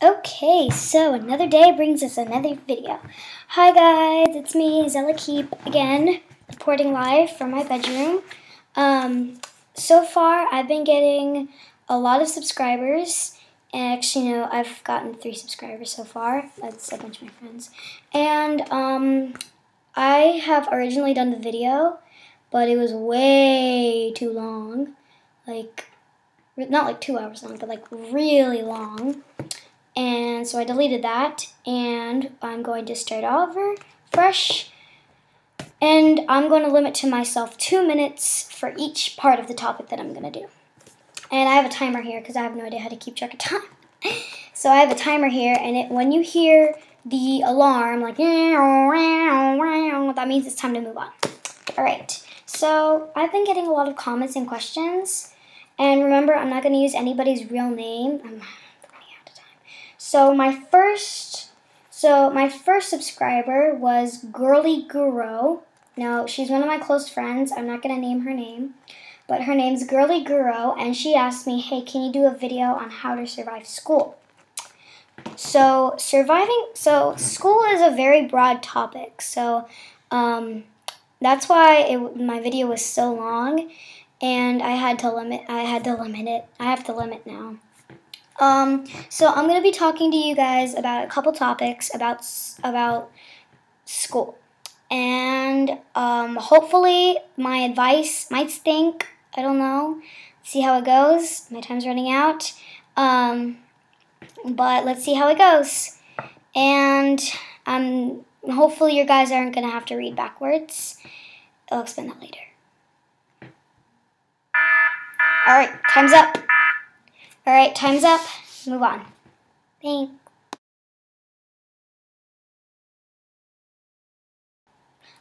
Okay, so another day brings us another video. Hi guys, it's me, Zella Keep, again, reporting live from my bedroom. So far, I've been getting a lot of subscribers. And actually, no, I've gotten 3 subscribers so far. That's a bunch of my friends. And I have originally done the video, but it was way too long. Not like 2 hours long, but like really long. And so I deleted that, and I'm going to start over fresh. And I'm going to limit to myself 2 minutes for each part of the topic that I'm going to do. And I have a timer here because I have no idea how to keep track of time. So I have a timer here, and when you hear the alarm, like, that means it's time to move on. All right, so I've been getting a lot of comments and questions. And remember, I'm not going to use anybody's real name. So my first subscriber was Girly Guru. Now, she's one of my close friends. I'm not going to name her name, but her name's Girly Guru, and she asked me, hey, can you do a video on how to survive school? So school is a very broad topic. So that's why my video was so long, and I had to limit it. I have to limit now. So I'm going to be talking to you guys about a couple topics about school. And hopefully my advice might stink. I don't know. See how it goes. My time's running out. But let's see how it goes. And hopefully you guys aren't going to have to read backwards. I'll explain that later. Alright, time's up. Alright, time's up. Move on. Thanks.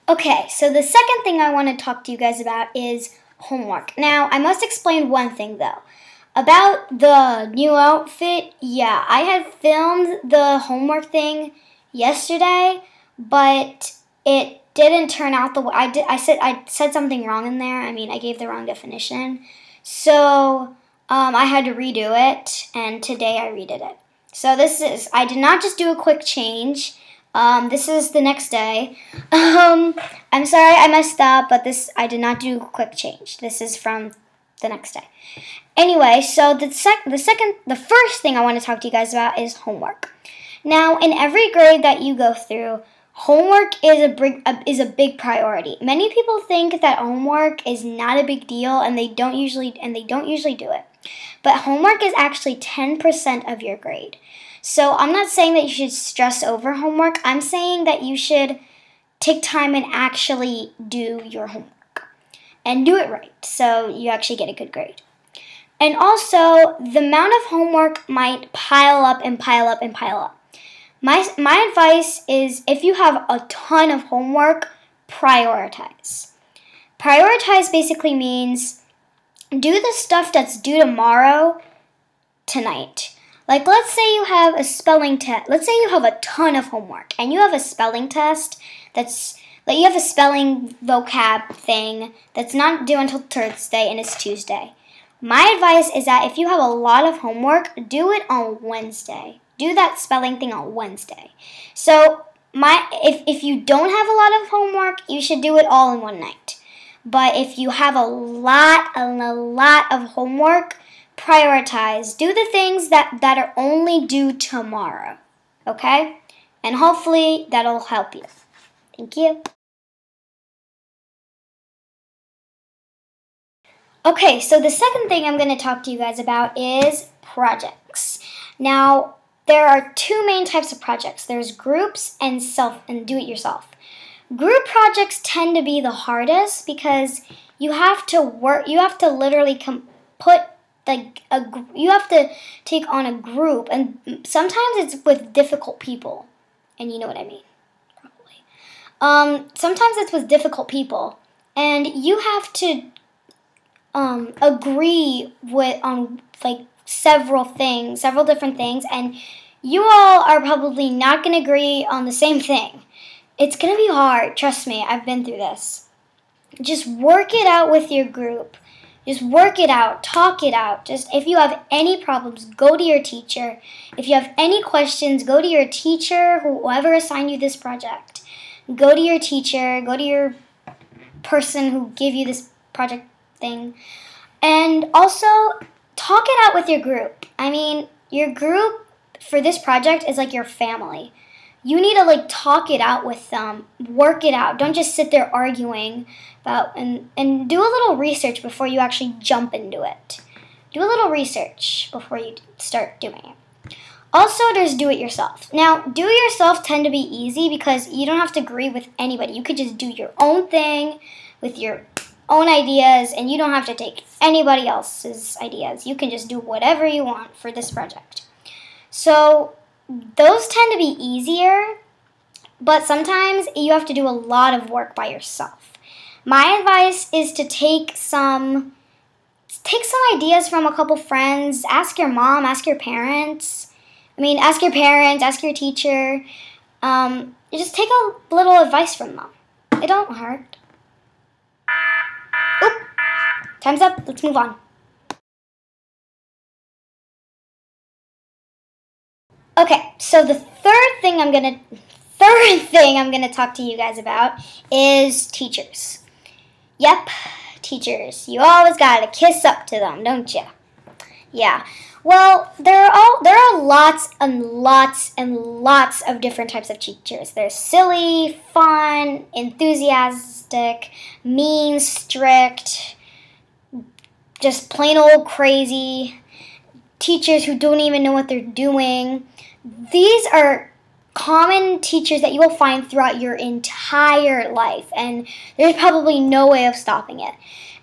Okay, so the second thing I want to talk to you guys about is homework. Now, I must explain one thing, though. About the new outfit, yeah, I had filmed the homework thing yesterday, but it didn't turn out the way I said something wrong in there. I mean, I gave the wrong definition. So I had to redo it, and today I redid it. So I did not just do a quick change. This is the next day. I'm sorry I messed up, but I did not do a quick change. This is from the next day. Anyway, so the first thing I want to talk to you guys about is homework. Now, in every grade that you go through, homework is a big priority. Many people think that homework is not a big deal, and they don't usually do it. But homework is actually 10% of your grade. So I'm not saying that you should stress over homework. I'm saying that you should take time and actually do your homework and do it right, so you actually get a good grade. And also, the amount of homework might pile up and pile up and pile up. My advice is, if you have a ton of homework, prioritize. Prioritize basically means do the stuff that's due tomorrow tonight. Like, let's say you have a spelling test. Let's say you have a ton of homework and you have a spelling test you have a spelling vocab thing that's not due until Thursday and it's Tuesday. My advice is that if you have a lot of homework, do it on Wednesday. Do that spelling thing on Wednesday. So if you don't have a lot of homework, you should do it all in one night. But if you have a lot of homework, prioritize. Do the things that are only due tomorrow. Okay? And hopefully that'll help you. Thank you. Okay, so the second thing I'm going to talk to you guys about is projects. Now, there are 2 main types of projects. There's groups and do-it-yourself. Group projects tend to be the hardest because you have to literally you have to take on a group, and sometimes it's with difficult people, and you know what I mean, probably. Sometimes it's with difficult people, and you have to agree on several different things, and you all are probably not going to agree on the same thing. It's going to be hard, trust me, I've been through this. Just work it out with your group. Just work it out, talk it out. Just if you have any problems, go to your teacher. If you have any questions, go to your teacher, whoever assigned you this project. Go to your teacher, go to your person who gave you this project thing. And also, talk it out with your group. I mean, your group for this project is like your family. You need to like talk it out with them, work it out. Don't just sit there arguing about and do a little research before you actually jump into it. Do a little research before you start doing it. Also, there's do it yourself. Now, do it yourself tend to be easy because you don't have to agree with anybody. You could just do your own thing with your own ideas, and you don't have to take anybody else's ideas. You can just do whatever you want for this project. So those tend to be easier, but sometimes you have to do a lot of work by yourself. My advice is to take some ideas from a couple friends. Ask your mom, ask your parents. Ask your parents, ask your teacher. Just take a little advice from them. It don't hurt. Oop, time's up. Let's move on. Okay, so the third thing I'm gonna talk to you guys about is teachers. Yep, teachers. You always gotta kiss up to them, don't you? Yeah. Well, there are lots and lots and lots of different types of teachers. There's silly, fun, enthusiastic, mean, strict, just plain old crazy, teachers who don't even know what they're doing. These are common teachers that you will find throughout your entire life, and there's probably no way of stopping it.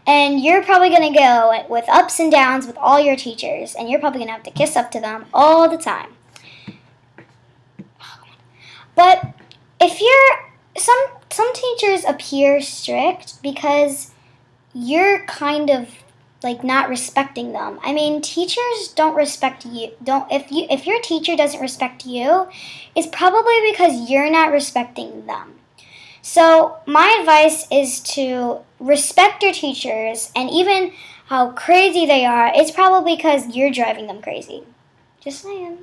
And you're probably going to go with ups and downs with all your teachers, and you're probably going to have to kiss up to them all the time. But if some teachers appear strict because you're kind of like not respecting them. Teachers don't respect you. If your teacher doesn't respect you, it's probably because you're not respecting them. So my advice is to respect your teachers, and even how crazy they are, it's probably because you're driving them crazy. Just saying.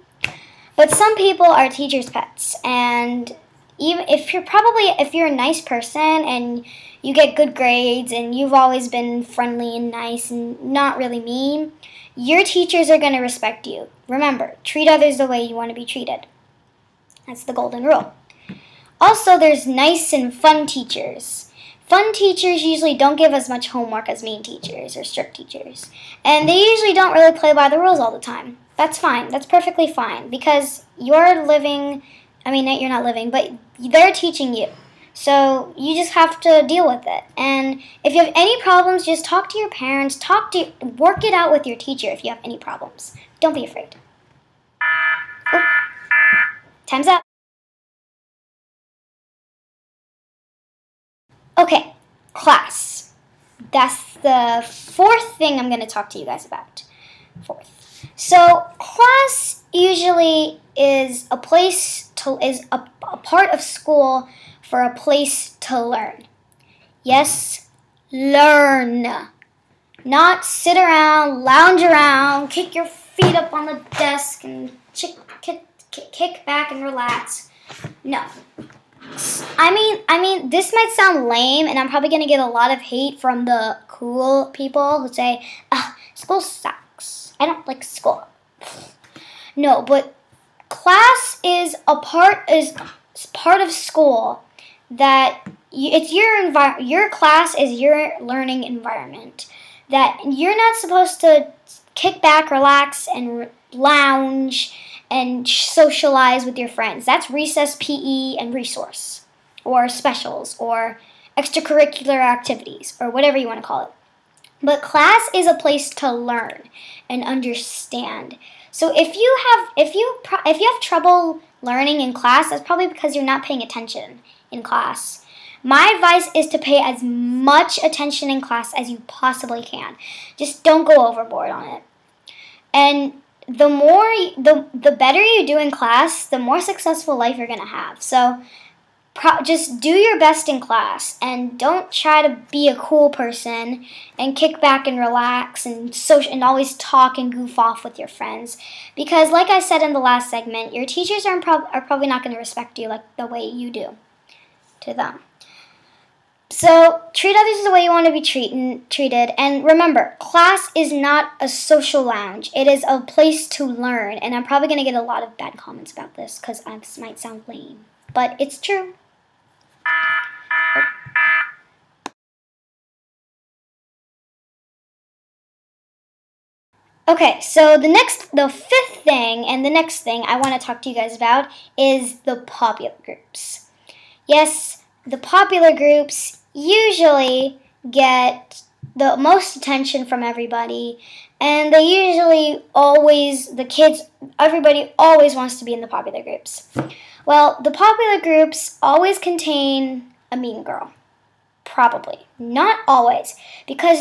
But some people are teachers' pets, and even if you're a nice person and you get good grades and you've always been friendly and nice and not really mean, your teachers are going to respect you. Remember, treat others the way you want to be treated. That's the golden rule. Also, there's nice and fun teachers. Fun teachers usually don't give as much homework as mean teachers or strict teachers. And they usually don't really play by the rules all the time. That's fine. That's perfectly fine because you're not living, but they're teaching you. So you just have to deal with it. And if you have any problems, just talk to your parents. Work it out with your teacher if you have any problems. Don't be afraid. Oh, time's up. Okay, class. That's the fourth thing I'm going to talk to you guys about. Fourth. So class usually is a part of school for a place to learn. Yes, learn. Not sit around, lounge around, kick your feet up on the desk and kick back and relax. No. This might sound lame, and I'm probably going to get a lot of hate from the cool people who say, school sucks. I don't like school. No, but class is part of school that your class is your learning environment. That you're not supposed to kick back, relax, and lounge and socialize with your friends. That's recess, PE, and resource, or specials, or extracurricular activities, or whatever you want to call it. But class is a place to learn and understand. So if you have trouble learning in class, that's probably because you're not paying attention in class. My advice is to pay as much attention in class as you possibly can. Just don't go overboard on it. And the better you do in class, the more successful life you're going to have. So just do your best in class and don't try to be a cool person and kick back and relax and always talk and goof off with your friends, because like I said in the last segment, your teachers are probably not going to respect you like the way you do to them. So treat others the way you want to be treated, and remember, class is not a social lounge. It is a place to learn, and I'm probably going to get a lot of bad comments about this because this might sound lame, but it's true. Okay, so the fifth thing and the next thing I want to talk to you guys about is the popular groups. Yes, the popular groups usually get the most attention from everybody, and they usually everybody always wants to be in the popular groups. Well, the popular groups always contain a mean girl. Probably. Not always. Because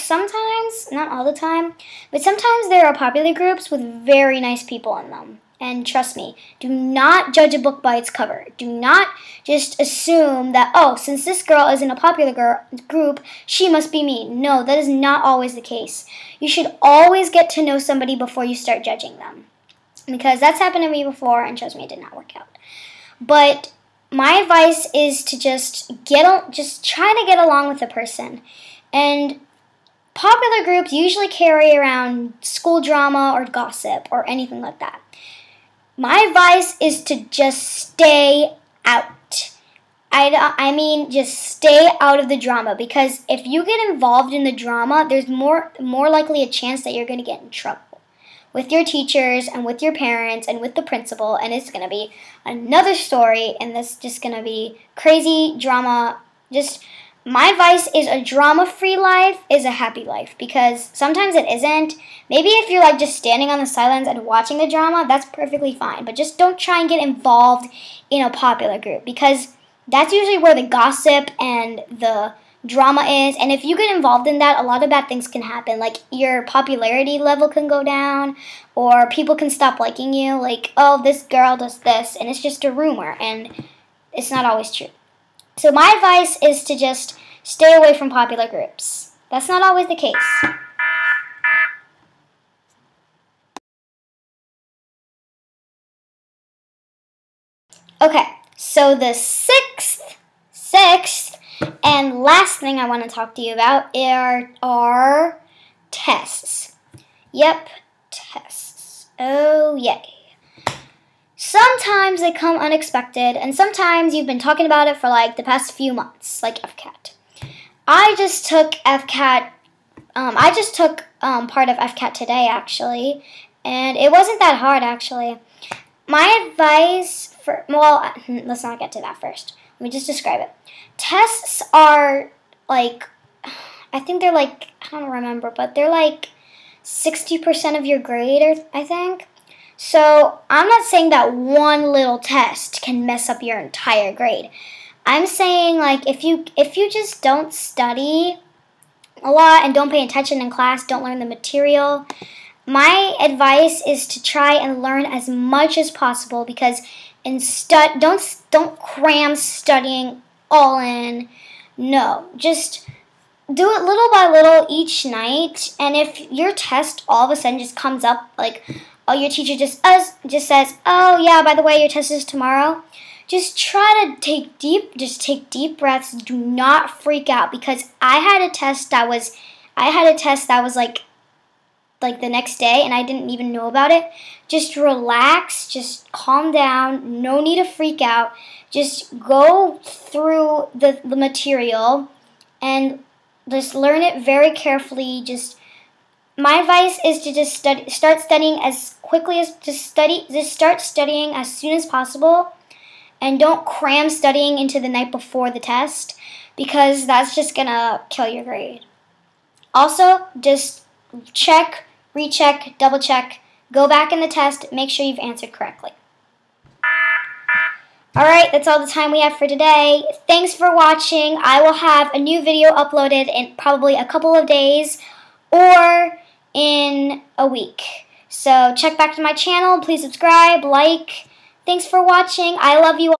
sometimes, not all the time, but sometimes there are popular groups with very nice people in them. And trust me, do not judge a book by its cover. Do not just assume that, oh, since this girl is in a popular group, she must be mean. No, that is not always the case. You should always get to know somebody before you start judging them. Because that's happened to me before, and trust me, it did not work out. But my advice is to just try to get along with the person. And popular groups usually carry around school drama or gossip or anything like that. My advice is to just stay out. I mean, just stay out of the drama, because if you get involved in the drama, there's more likely a chance that you're going to get in trouble with your teachers and with your parents and with the principal, and it's going to be another story, and this just going to be crazy drama. My advice is a drama-free life is a happy life, because sometimes it isn't. Maybe if you're like just standing on the sidelines and watching the drama, that's perfectly fine, but just don't try and get involved in a popular group, because that's usually where the gossip and the drama is, and if you get involved in that, a lot of bad things can happen. Like your popularity level can go down, or people can stop liking you, like, oh, this girl does this, and it's just a rumor, and it's not always true. So my advice is to just stay away from popular groups. That's not always the case. Okay, so the sixth and last thing I want to talk to you about are tests. Yep, tests. Oh, yay. Sometimes they come unexpected, and sometimes you've been talking about it for like the past few months, like FCAT. I just took FCAT. Part of FCAT today, actually, and it wasn't that hard, actually. My advice let's not get to that first. Let me just describe it. Tests are like, I think they're like, I don't remember, but they're like 60% of your grade, I think. So I'm not saying that one little test can mess up your entire grade. I'm saying, like, if you just don't study a lot and don't pay attention in class, don't learn the material, my advice is to try and learn as much as possible, because don't cram studying all in. No, just do it little by little each night. And if your test all of a sudden just comes up, like, oh, your teacher just says, oh yeah, by the way, your test is tomorrow, just try to take deep breaths. Do not freak out, because I had a test that was like the next day, and I didn't even know about it. Just relax, just calm down, no need to freak out. Just go through the material and just learn it very carefully. My advice is to just start studying as quickly as start studying as soon as possible, and don't cram studying into the night before the test, because that's just gonna kill your grade. Also, just check, recheck, double check, go back in the test, make sure you've answered correctly. Alright, that's all the time we have for today. Thanks for watching. I will have a new video uploaded in probably a couple of days or in a week. So check back to my channel. Please subscribe, like. Thanks for watching. I love you all.